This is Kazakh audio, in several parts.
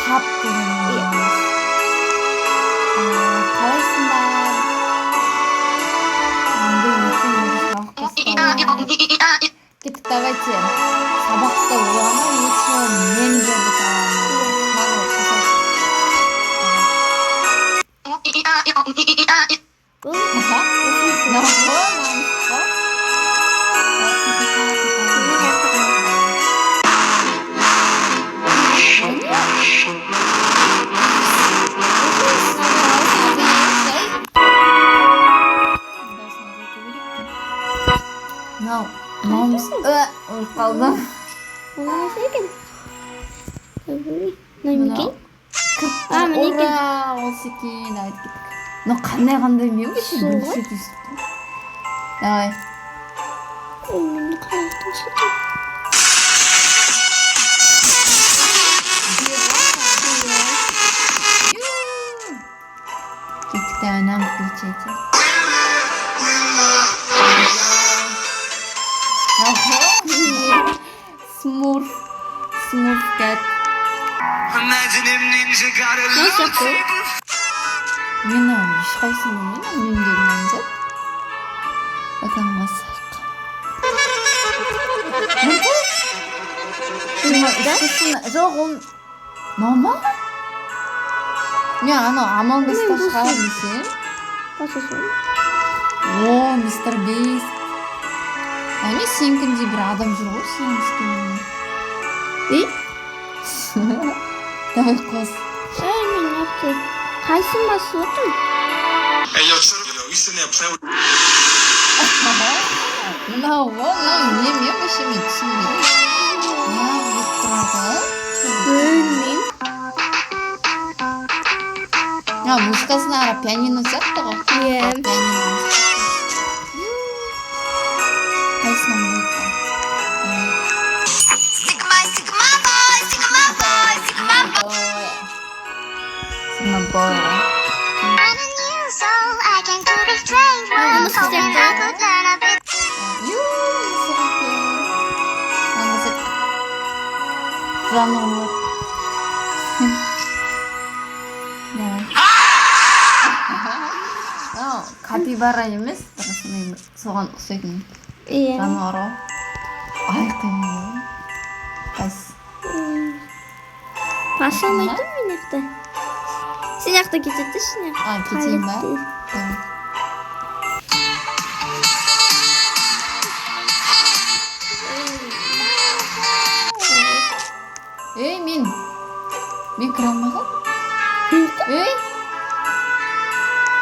Hap dediniz. Kalesinde. Kita давайте сабақта уаны лучше мен деп kaldım. Ура, осы екен айтып кеттік. Но қандай мен беше бөлшек естіп. Давай. Кеттік нам включайте. Smurf cat. Nasıl yapıyor? Мен ешқайсысын білмеймін, үнемдерінен зат. Батан масақ. Жоқ, ол... Мама? Не, анау Among Us'та шығар десем. О, мистер Бист. Әне сенкіндей бір адам жүр ғой, сен істемеймін. Давай қос. Мен яқты. Қайсын басы отым? Мынау не мен вообще мен түсінбеймін. Неғып тұрады? Бөлмеймін. Музыкасын ара пианино сияқты ғой. Пианино. Қайсынан бұйыққа? Sigma boy. Жануар. Капибара емес, соған ұқсайтын жануар ғой. Айқын. Қайсы? Басылмайды мен яқты. Сен яқты кетеді, сен яқты. Кетейін ба? Мен кіре алмаған?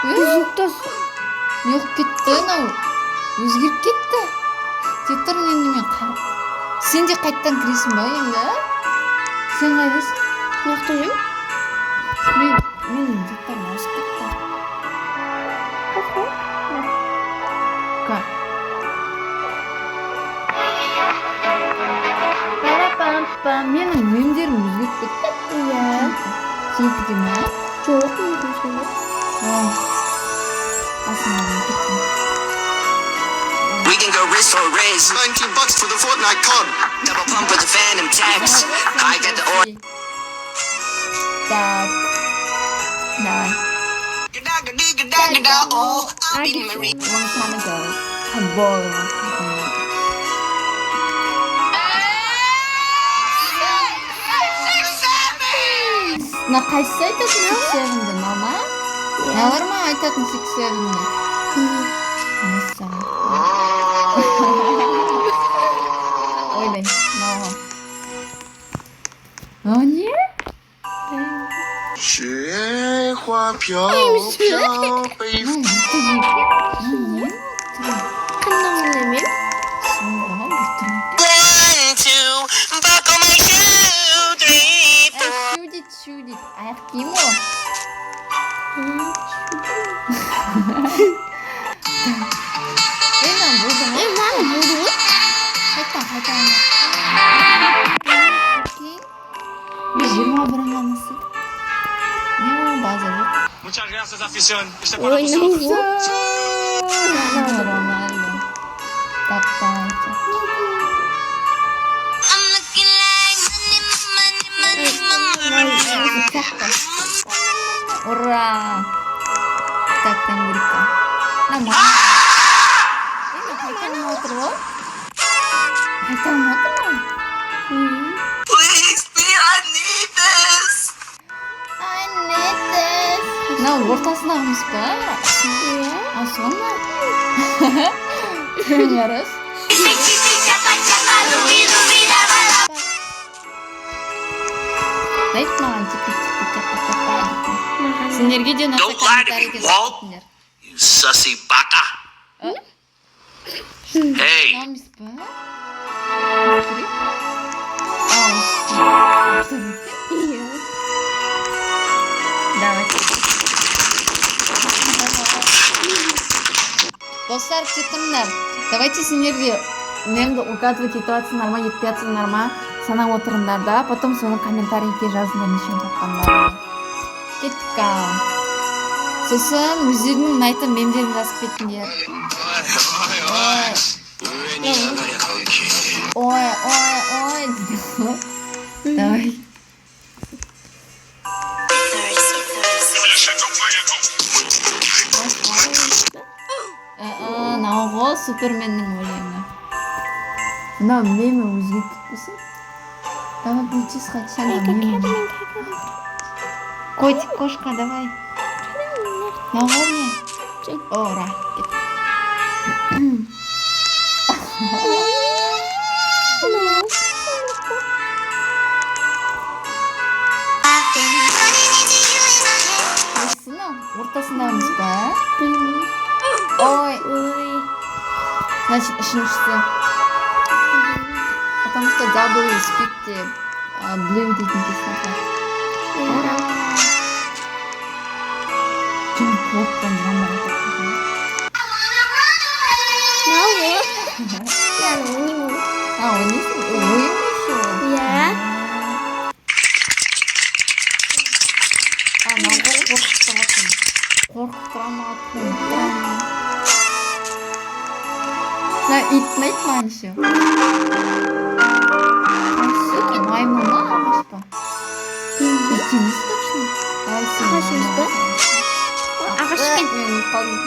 Жүктасың. Жоқ кетті, өзгеріп кетті. Тетірін енді мен қарып. Сен де қайттан кіресің ба енді? Сен қайдасың? Яқты жүрм? Мен тетірін ауысып кетті. Ка? Менің мемдерім өзгеріп кетті. Сенікі де ме? Жоқ, мен көзгені. Асымдан кеттім. We can go wrist or raise. $19 for the Fortnite COD. Double pump with the Phantom tax. I got the oil. Так. Давай. Long time ago. Хаббой. На қайсы айтатын 6-7-ді, мама? Нәлір ма айтатын 6-7-ді? Мәссаған. Ойбай, мама. О, не? 雪花飘飘北风。 Қандай мен? Шудит. Аяқ киім ол? Маған болды ғой? Қайттан. 21-ін ғанысы. Не ол база жоқ? Muchas gracias, afición. Este para Ой, vosotros. Нормально. Так, давайте. Ой, Ура! Так, тангрика. Нама. Энэ хайтан мотор. Хайтан мотор. Please, me, I need this. I need this. На ортасына алмас па? А сонна? Ярас. Дайт маған чипи-чапа. Сендерге де ұнаса Don't lie to комментарий me, Walt. жазыңдар. You sussy baka. Hey, Намис па? Повтори. Повтори. Давайте. Достар, читыңдар. Давайте сендерге немді угадывать ситуацияны ма, етпеятсыңдар ма, санап отырыңдар да, потом соны комментарийге жазыңдар нешен тапқандар. Кеттік. Сосын өздерінің ұнайтын мемдерін жазып кеттіңдер. Ой, дейді. Давай. Науғы Суперменнің өлеңі. Мынау мемі өзге кетпесін. Давай будете схватить на мемі. Котик, кошка, давай. Науғы мне. Ора, кет. Қайсына? Ортасындамыз ба? Ой. Значит, үшіншісі. Потому что W спикте blue дейтін кесін бар. Чем плоттан жандар атаққан. А, ойнайсың? Ойын еще? А, науға қорқыттыратын. Қорқыттыраматын. На ит ұнайды ма еще? Маймыл ма, ағаш па? Ит емес точно? Давай сен. Ағаш емес па? Ағаш екен. Мен қалдым.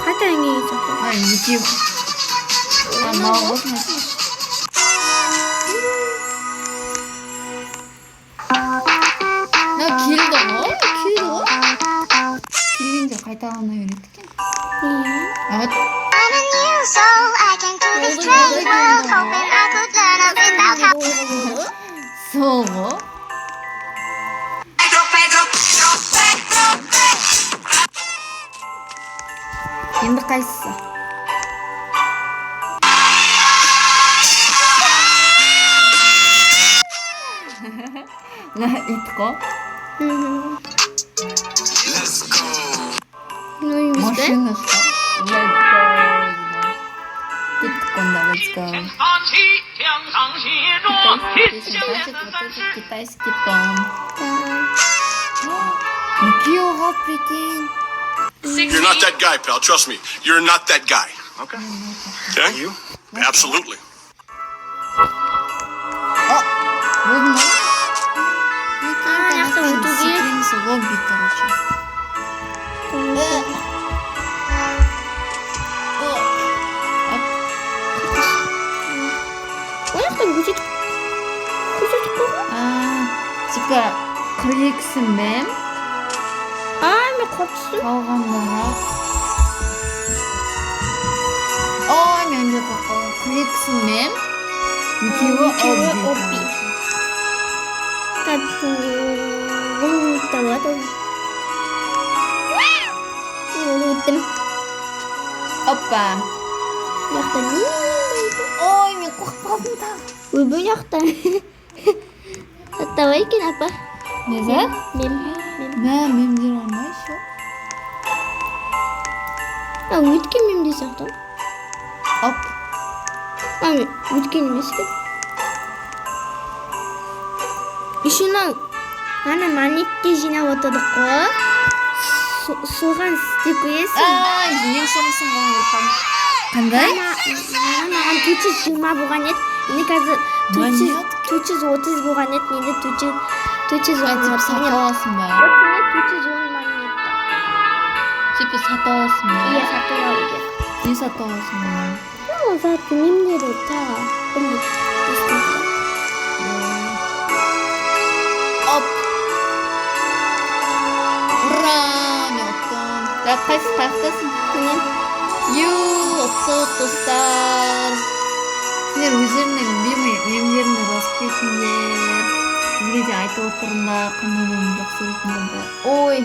Қайта әңгеге жақты. Екеу. Мал болсын. Келді ғой? Келгенде қайталана береді екен. Вот. I'm a new soul, I came to this strange world, hoping I could learn a bit about how. Сол ғой. Енді қайсысы? На ит қой. let's go. Машина что? Let's go. Кеттік онда, let's go. Песня, значит, вот этот китайский тон. Екеу қалып прикинь. You're not that guy, pal. Trust me. You're not that guy. Okay. Okay? You? Absolutely. Будем. жақсы, өтуге. Секремся лобби, короче. Типа, қырексі мәм. Мен қорқыстым. Қалғандara. Ой, мен де қорқым. Қырексі мәм. Екеуі обби. Опа. Ой, мен қорқып қалдым тағы. Бұл жақта. Давай kenapa? Не знаю. Мем. Мемдер алмай еще. Өткен мем де сияқты. Оп. Өткен емес пе? Үшінің монетке жинап отырдық қой. соған істеп қоясың. ең соңғысын ғана оқам. Қандай? Маған 420 болған еді. Енді қазір 430 болған еді. Енді 410 Типа сата аласың ба? 410 монет. Типа сата аласың ба? Иә, сатып алу керек. Не сата аласың ба? Ну, за білмеймін тағы. Оп! Ура! Мен ұттым. Қаяқтасың? Ұттық достар. Сендер өздеріңнің любимый мемдеріңді жазып кетіңдер. Бізге де айтып отырыңдар, қандай мем жақсы көретіндерді. Ой!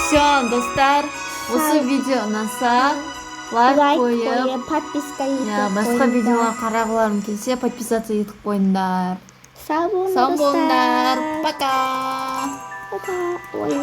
Все, достар. Осы видео ұнаса, лайк қойып, подписка етіп басқа видеолар қарағыларың келсе, подписация етіп қойыңдар. Сау Сау болыңдар. Пока. Пока. Ой,